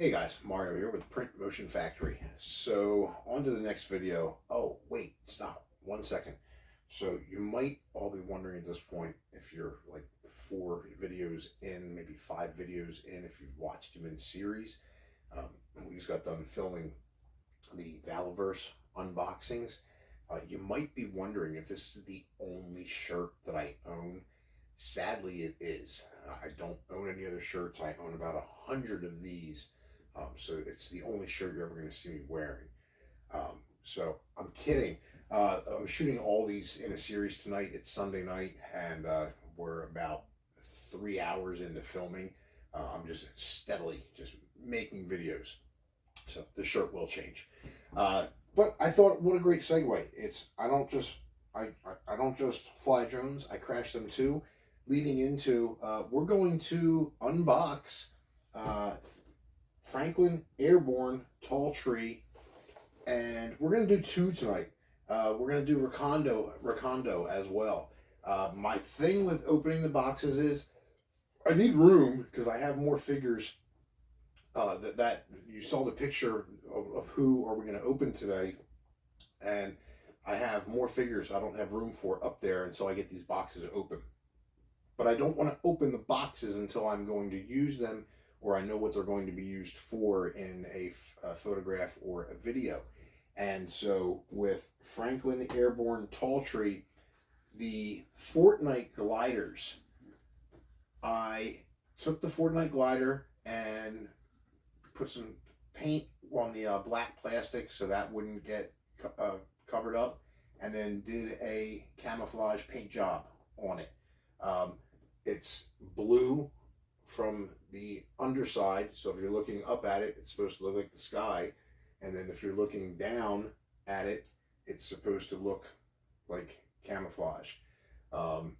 Hey guys, Mario here with Print Motion Factory. So on to the next video. Oh wait, stop 1 second. So you might all be wondering at this point, if you're like 4 videos in, maybe 5 videos in, if you've watched them in series. We just got done filming the Valaverse unboxings. You might be wondering if this is the only shirt that I own. Sadly, it is. I don't own any other shirts. I own about 100 of these. So it's the only shirt you're ever going to see me wearing. So I'm kidding. I'm shooting all these in a series tonight. It's Sunday night, and we're about 3 hours into filming. I'm just steadily just making videos. So the shirt will change. But I thought, what a great segue. It's I don't just fly drones. I crash them too. Leading into, we're going to unbox Franklin Airborne Tall Tree, and we're going to do 2 tonight. We're going to do Recondo as well. My thing with opening the boxes is I need room because I have more figures. That you saw the picture of who are we going to open today, and I have more figures I don't have room for up there until I get these boxes open. But I don't want to open the boxes until I'm going to use them, or I know what they're going to be used for in a photograph or a video. And so with Franklin Airborne Tall Tree, the Fortnite gliders, I took the Fortnite glider and put some paint on the black plastic so that wouldn't get covered up, and then did a camouflage paint job on it. It's blue from the underside, so if you're looking up at it, it's supposed to look like the sky, and then if you're looking down at it, it's supposed to look like camouflage. That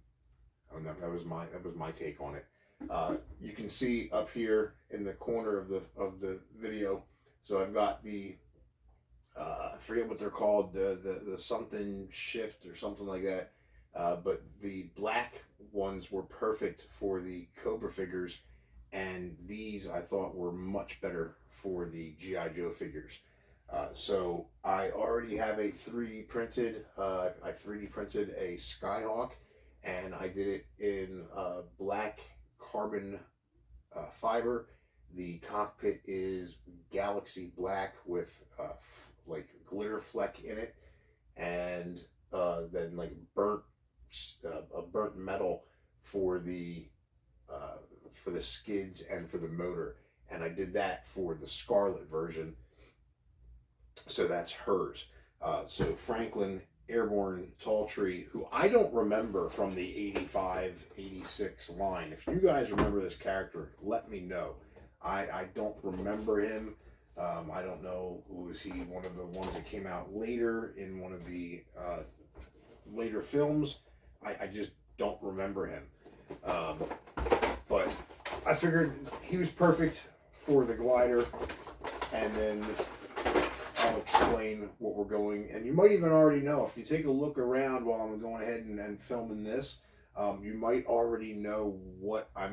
was my take on it. You can see up here in the corner of the video. So I've got the I forget what they're called, the something shift or something like that. But the black ones were perfect for the Cobra figures, and these I thought were much better for the G.I. Joe figures. So I already have a 3D printed. I 3D printed a Skyhawk, and I did it in black carbon fiber. The cockpit is galaxy black with like glitter fleck in it, and then like burnt metal for the skids and for the motor. And I did that for the Scarlet version, so that's hers. So Franklin Airborne Tall Tree, who I don't remember from the 85, 86 line. If you guys remember this character, let me know. I don't remember him. I don't know, was he one of the ones that came out later in one of the later films? I just don't remember him. But I figured he was perfect for the glider, and then I'll explain what we're going. And you might even already know, if you take a look around while I'm going ahead and filming this, you might already know what I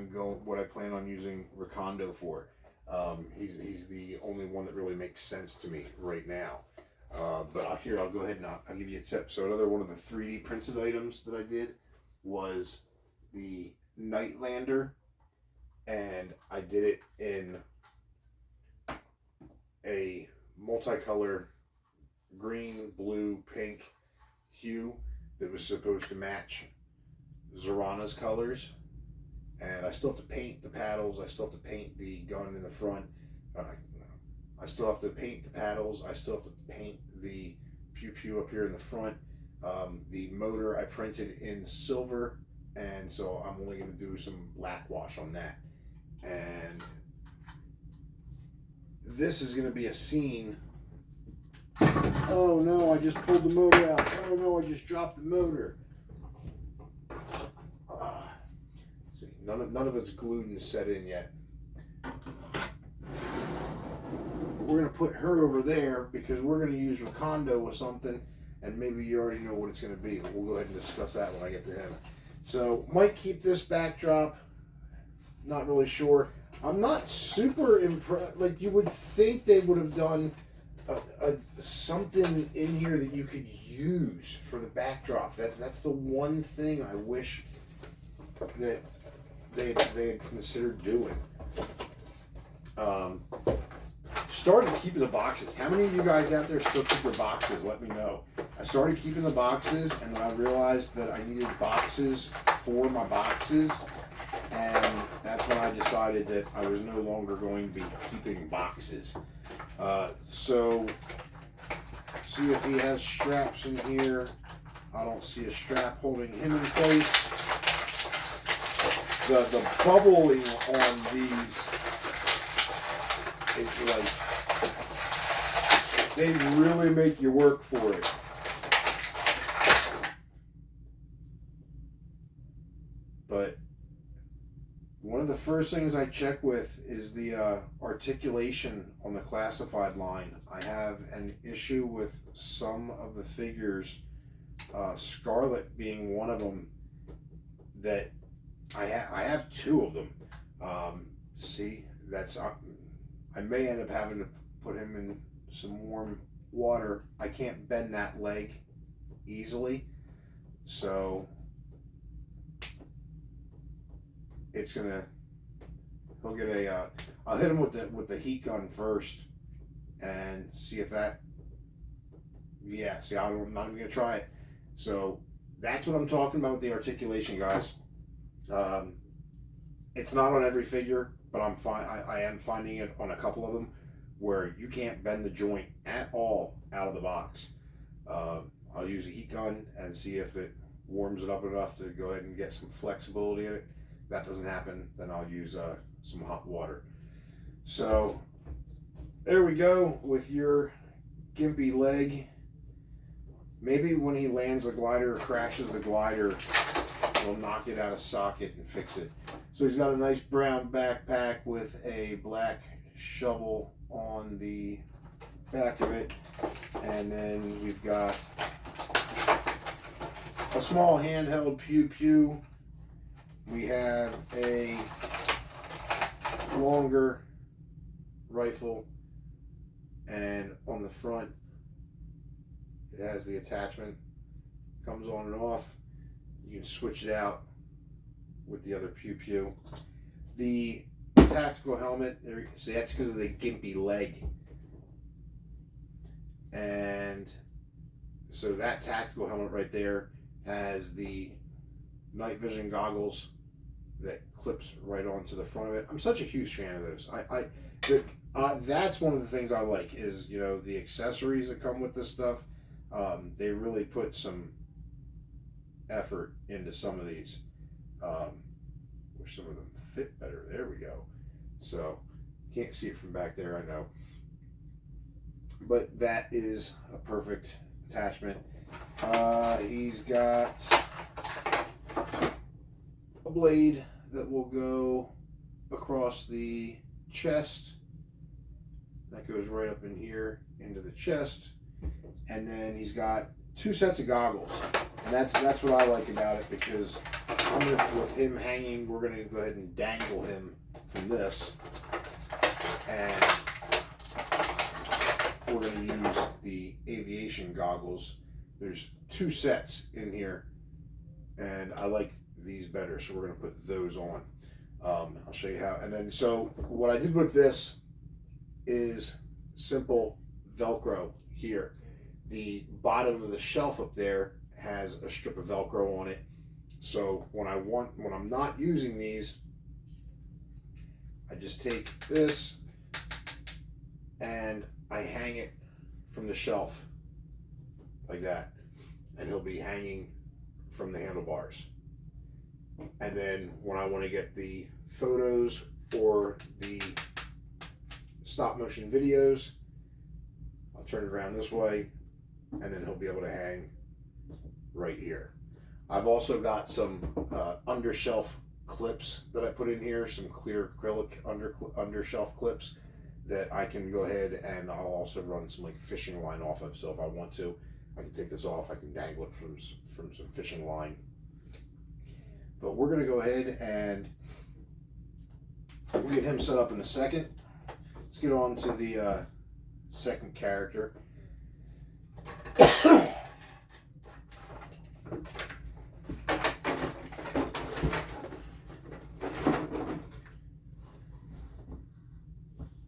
plan on using Recondo for. He's the only one that really makes sense to me right now. But I'll go ahead and I'll give you a tip. So another one of the 3D printed items that I did was the Nightlander, and I did it in a multicolor green, blue, pink hue that was supposed to match Zorana's colors. And I still have to paint the paddles. I still have to paint the gun in the front. I still have to paint the paddles. I still have to paint the pew up here in the front. The motor I printed in silver, and so I'm only going to do some black wash on that. And this is going to be a scene. Oh no, I just pulled the motor out. Oh no, I just dropped the motor. See, none of it's glued and set in yet. We're going to put her over there because we're going to use Recondo with something, and maybe you already know what it's going to be, but we'll go ahead and discuss that when I get to him. So, might keep this backdrop, not really sure. I'm not super impressed. Like, you would think they would have done something in here that you could use for the backdrop. That's the one thing I wish that they had considered doing. Started keeping the boxes. How many of you guys out there still keep your boxes? Let me know. I started keeping the boxes, and then I realized that I needed boxes for my boxes, and that's when I decided that I was no longer going to be keeping boxes. So, see if he has straps in here. I don't see a strap holding him in place. The bubbling on these is like, they really make you work for it. But one of the first things I check with is the articulation on the classified line. I have an issue with some of the figures, Scarlet being one of them, that I have two of them. See, that's I may end up having to put him in some warm water. I can't bend that leg easily, so it's gonna. He'll get a. I'll hit him with the heat gun first, and see if that. Yeah, see, I'm not even gonna try it. So that's what I'm talking about with the articulation, guys. It's not on every figure, but I am finding it on a couple of them where you can't bend the joint at all out of the box. I'll use a heat gun and see if it warms it up enough to go ahead and get some flexibility in it. If that doesn't happen, then I'll use some hot water. So there we go with your gimpy leg. Maybe when he lands the glider or crashes the glider, we'll knock it out of socket and fix it. So he's got a nice brown backpack with a black shovel on the back of it. And then we've got a small handheld pew-pew. We have a longer rifle, and on the front it has the attachment, comes on and off. You can switch it out with the other pew-pew. The tactical helmet, there you can see, that's because of the gimpy leg. And so that tactical helmet right there has the night vision goggles that clips right onto the front of it. I'm such a huge fan of those. That's one of the things I like is, you know, the accessories that come with this stuff. They really put some effort into some of these. Wish some of them fit better. There we go. So can't see it from back there, I know. But that is a perfect attachment. He's got a blade that will go across the chest. That goes right up in here into the chest. And then he's got two sets of goggles. And that's what I like about it, because with him hanging, we're going to go ahead and dangle him from this. And we're going to use the aviation goggles. There's two sets in here, and I like these better, so we're going to put those on. I'll show you how. And then, so what I did with this is simple Velcro here. The bottom of the shelf up there has a strip of Velcro on it. So when I'm not using these, I just take this and I hang it from the shelf like that, and he'll be hanging from the handlebars. And then when I want to get the photos or the stop motion videos, I'll turn it around this way, and then he'll be able to hang right here. I've also got some under shelf clips that I put in here, some clear acrylic under shelf clips that I can go ahead and I'll also run some like fishing line off of. So if I want to, I can take this off, I can dangle it from some fishing line. But we're gonna go ahead and We'll get him set up in a second. Let's get on to the second character.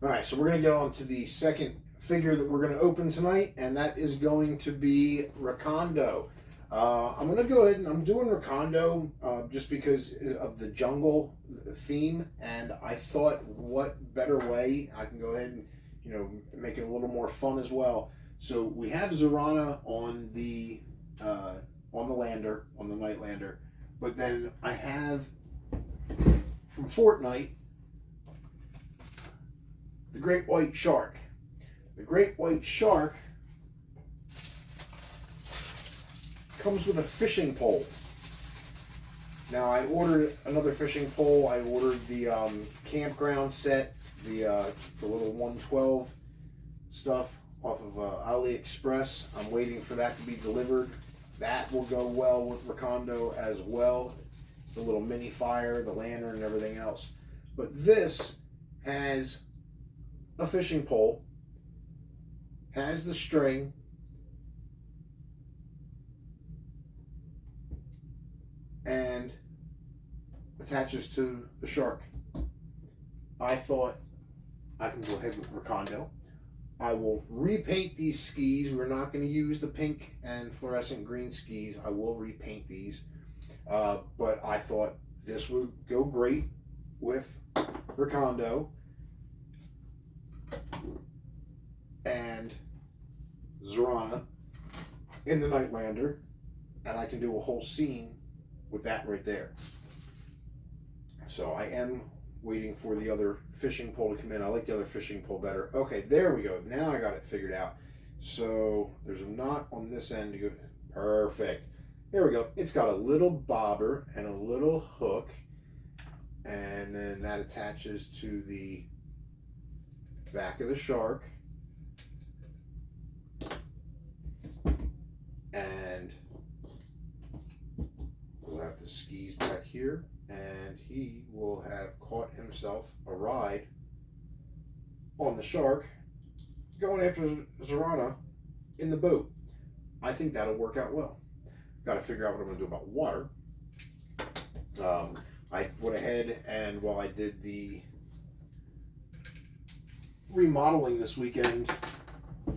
Alright, so we're going to get on to the second figure that we're going to open tonight, and that is going to be Recondo. I'm going to go ahead and I'm doing Recondo just because of the jungle theme, and I thought what better way I can go ahead and, you know, make it a little more fun as well. So we have Zorana on the lander, on the night lander, but then I have from Fortnite the Great White Shark. The Great White Shark comes with a fishing pole. Now I ordered another fishing pole. I ordered the campground set, the little 112 stuff off of AliExpress. I'm waiting for that to be delivered. That will go well with Recondo as well. It's the little mini fire, the lantern, and everything else. But this has a fishing pole, has the string, and attaches to the shark. I thought I can go ahead with Recondo. I will repaint these skis. We're not going to use the pink and fluorescent green skis. I will repaint these. But I thought this would go great with Recondo and Zorana in the Nightlander, and I can do a whole scene with that right there. So I am waiting for the other fishing pole to come in. I like the other fishing pole better. Okay, there we go. Now I got it figured out. So there's a knot on this end to go. Perfect. There we go. It's got a little bobber and a little hook, and then that attaches to the back of the shark. And we'll have the skis back here, and he will have caught himself a ride on the shark going after Zorana in the boat. I think that'll work out well. Got to figure out what I'm going to do about water. I went ahead and while I did the remodeling this weekend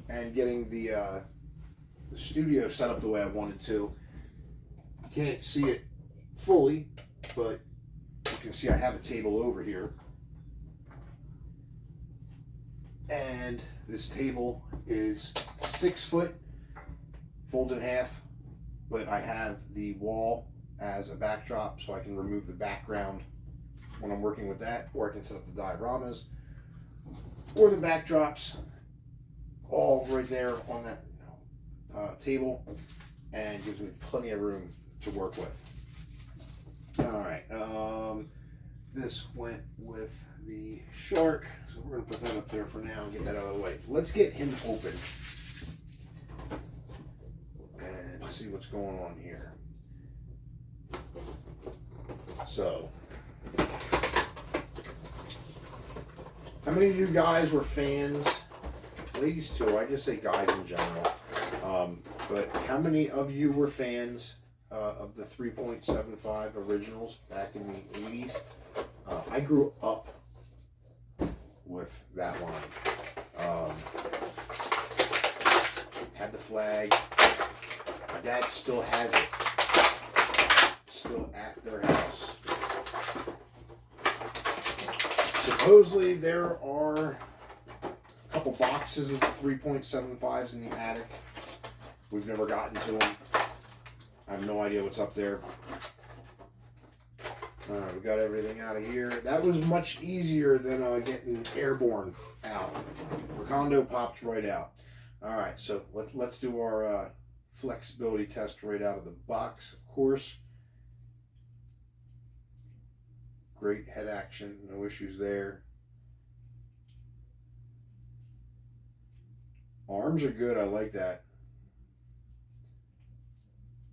and getting the studio set up the way I wanted to, you can't see it fully, but you can see I have a table over here, and this table is 6 foot, folds in half, but I have the wall as a backdrop so I can remove the background when I'm working with that, or I can set up the dioramas or the backdrops all right there on that table, and gives me plenty of room to work with. Alright, this went with the shark, so we're going to put that up there for now and get that out of the way. Let's get him open and see what's going on here. So, how many of you guys were fans, ladies too, I just say guys in general, but how many of you were fans of the 3.75 originals back in the 80s? I grew up with that line. Had the flag. My dad still has it. Still at their house. Supposedly there are a couple boxes of the 3.75s in the attic. We've never gotten to them. I have no idea what's up there. Alright, we got everything out of here. That was much easier than getting Airborne out. Recondo popped right out. Alright, so let's do our flexibility test right out of the box, of course. Great head action, no issues there. Arms are good, I like that.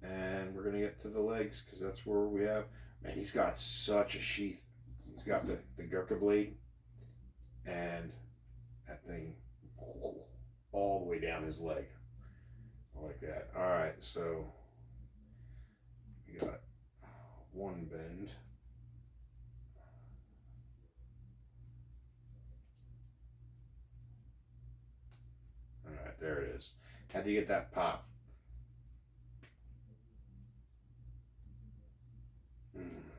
And we're going to get to the legs because that's where we have. Man, he's got such a sheath. He's got the Gurkha blade, and that thing all the way down his leg. I like that. All right, so we got one bend. All right, there it is. Had to get that pop.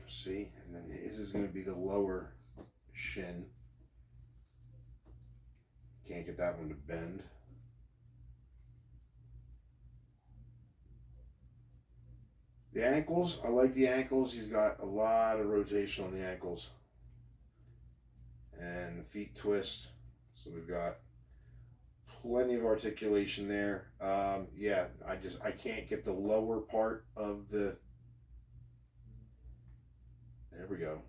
See, and then his is going to be the lower shin. Can't get that one to bend. The ankles, I like the ankles. He's got a lot of rotation on the ankles. And the feet twist. So we've got plenty of articulation there. Yeah, I can't get the lower part of the... There we go.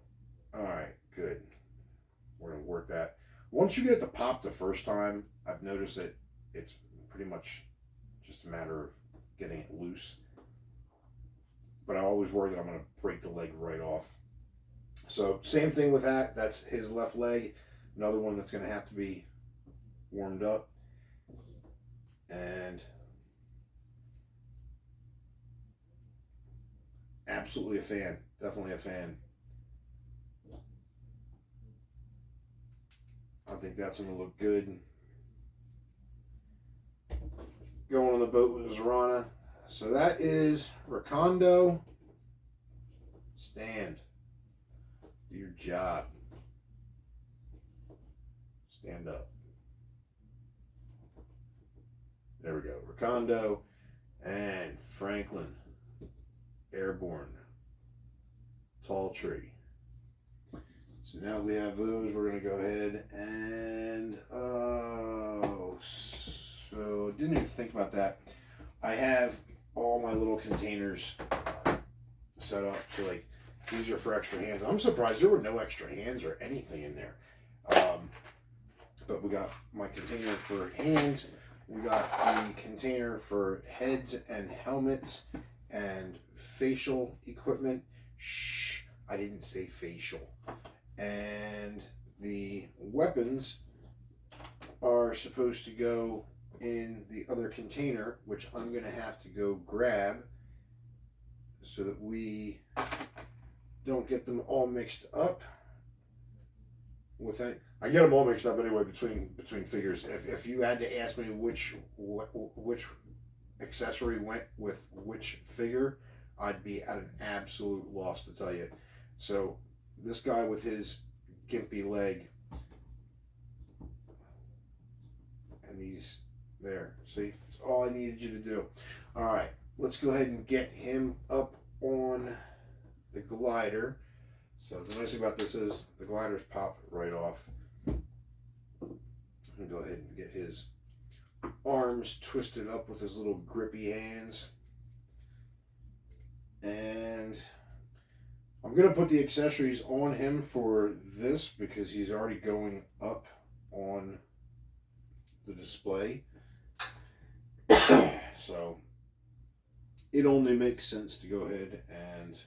All right, good. We're going to work that. Once you get it to pop the first time, I've noticed that it's pretty much just a matter of getting it loose. But I always worry that I'm going to break the leg right off. So same thing with that. That's his left leg. Another one that's going to have to be warmed up. And absolutely a fan. Definitely a fan. I think that's going to look good. Going on the boat with Zorana. So that is Recondo. Stand. Do your job. Stand up. There we go. Recondo and Franklin. Airborne. Tall tree. So now we have those. We're going to go ahead and... so didn't even think about that. I have all my little containers set up. So like these are for extra hands. I'm surprised there were no extra hands or anything in there. But we got my container for hands. We got the container for heads and helmets and facial equipment. Shh, I didn't say facial. And the weapons are supposed to go in the other container, which I'm going to have to go grab so that we don't get them all mixed up. I get them all mixed up anyway between figures. If you had to ask me which accessory went with which figure, I'd be at an absolute loss to tell you. So this guy with his gimpy leg and these there, see, that's all I needed you to do. All right, let's go ahead and get him up on the glider. So the nice thing about this is the gliders pop right off. I'm gonna go ahead and get his arms twisted up with his little grippy hands. And I'm gonna put the accessories on him for this because he's already going up on the display. So it only makes sense to go ahead and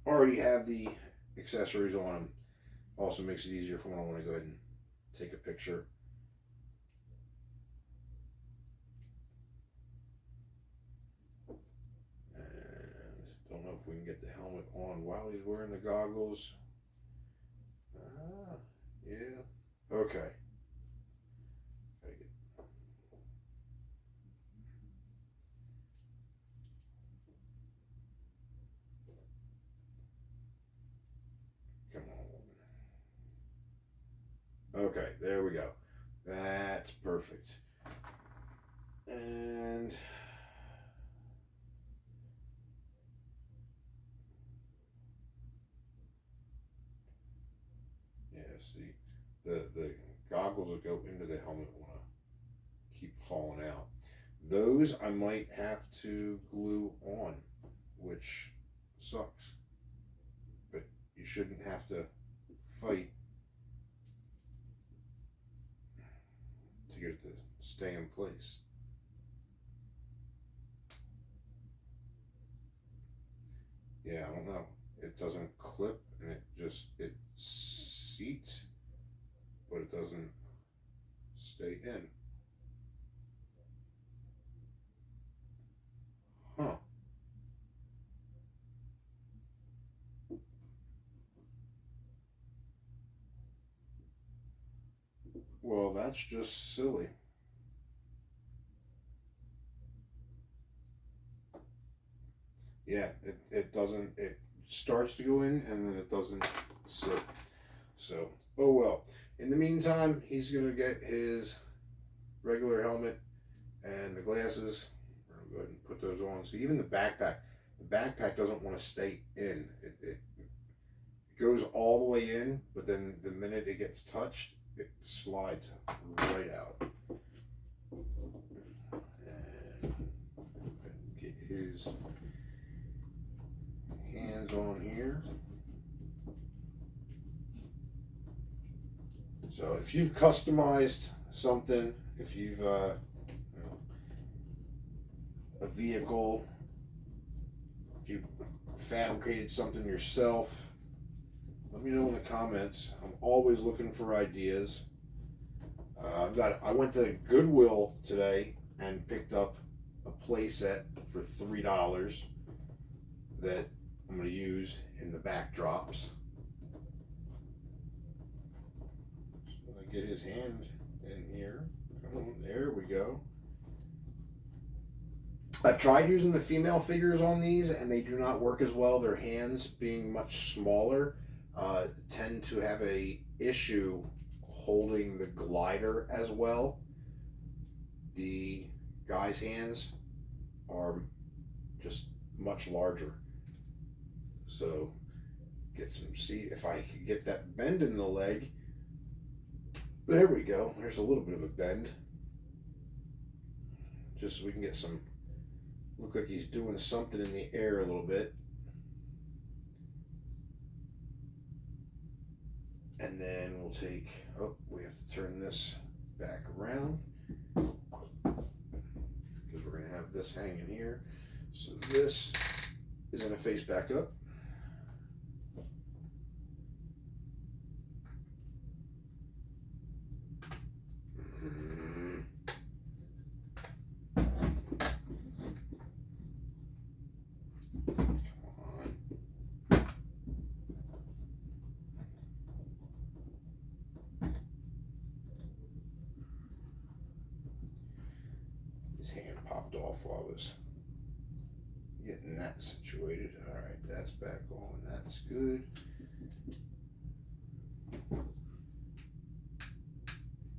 already have the accessories on him. Also makes it easier for when I want to go ahead and take a picture. And don't know if we can get the helmet on while he's wearing the goggles. Yeah. Okay. Okay, there we go. That's perfect. And yeah, see, the goggles that go into the helmet want to keep falling out. Those I might have to glue on, which sucks. But you shouldn't have to fight to get it to stay in place. Yeah, I don't know. It doesn't clip it seats, but it doesn't stay in. Huh. Well, that's just silly. Yeah, it doesn't, it starts to go in and then it doesn't sit. So, oh well. In the meantime, he's going to get his regular helmet and the glasses. I'll go ahead and put those on. So even the backpack doesn't want to stay in. It goes all the way in, but then the minute it gets touched, it slides right out. And get his hands on here. So if you've customized something, if you've a vehicle, if you fabricated something yourself, let me know in the comments. I'm always looking for ideas. I went to Goodwill today and picked up a play set for $3 that I'm going to use in the backdrops. So I get his hand in here. Come on, there we go. I've tried using the female figures on these and they do not work as well. Their hands, being much smaller, tend to have a issue holding the glider as well. The guy's hands are just much larger. So get some seat. If I could get that bend in the leg, there we go. There's a little bit of a bend. Just so we can get some, look like he's doing something in the air a little bit. And then we'll take, oh, we have to turn this back around because we're going to have this hanging here. So this is going to face back up. Hand popped off while I was getting that situated. All right, that's back on. That's good.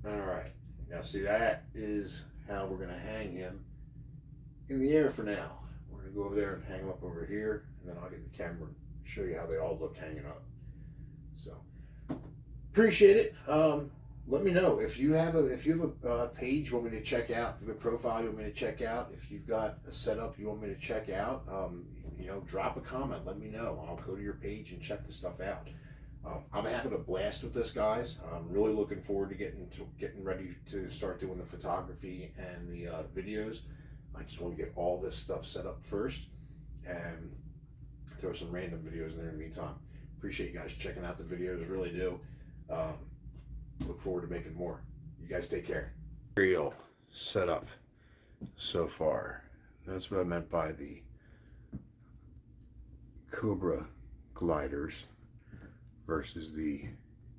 All right, now see, that is how we're going to hang him in the air for now. We're going to go over there and hang him up over here, and then I'll get the camera and show you how they all look hanging up. So appreciate it. Let me know if you have a page you want me to check out, if you have a profile you want me to check out, if you've got a setup you want me to check out. Drop a comment. Let me know. I'll go to your page and check the stuff out. I'm having a blast with this, guys. I'm really looking forward to getting ready to start doing the photography and the videos. I just want to get all this stuff set up first and throw some random videos in there in the meantime. Appreciate you guys checking out the videos. Really do. Look forward to making more. You guys take care. Real setup so far. That's what I meant by the Cobra gliders versus the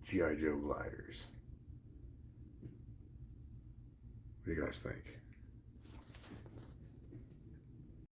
G.I. Joe gliders. What do you guys think?